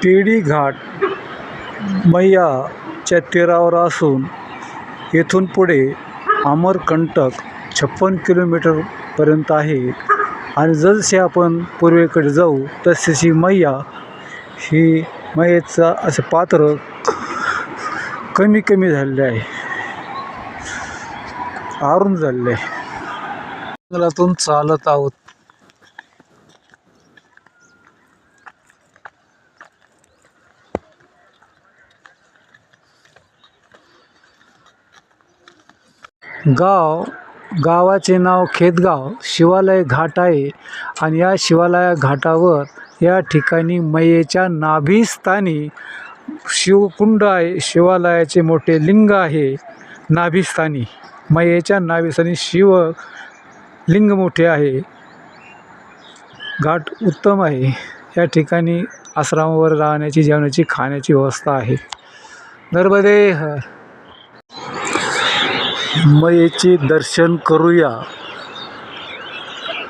टेहरी घाट मैयाच्या तीरावर असून येथून पुढे अमरकंटक 56 किलोमीटरपर्यंत आहे. आणि जसे आपण पूर्वेकडे जाऊ तशी मैया ही मैयेचं असं पात्र कमी कमी झालेले आहे, अरुंद झालेले आहे. जंगलातून चालत आहोत. गावाचे नाव खेतगाव शिवालय घाट आहे. आणि या शिवालय घाटावर या ठिकाणी मैयेच्या नाभिस्थानी शिवकुंड आहे. शिवालयाचे मोठे लिंग आहे. नाभिस्थानी मैयेच्या नाभिस्थानी शिवलिंग मोठे आहे. घाट उत्तम आहे. या ठिकाणी आश्रमावर राहण्याची, जेवणाची, खाण्याची व्यवस्था आहे. नर्मदे हर. मैयेचे दर्शन करूया.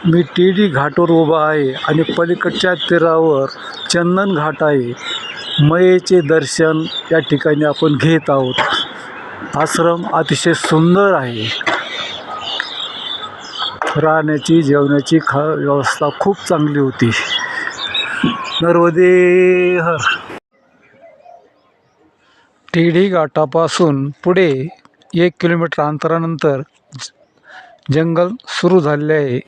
मी टेहरी घाटावर उभा आहे आणि पलीकडच्या तीरावर चंदन घाट आहे. मैयेचे दर्शन या ठिकाणी आपण घेत आहोत. आश्रम अतिशय सुंदर आहे. राहण्याची, जेवणाची व्यवस्था खूप चांगली होती. नर्मदे हर. टेहरी घाटापासून पुढे 1 किलोमीटर अंतरानंतर जंगल सुरू झाले आहे.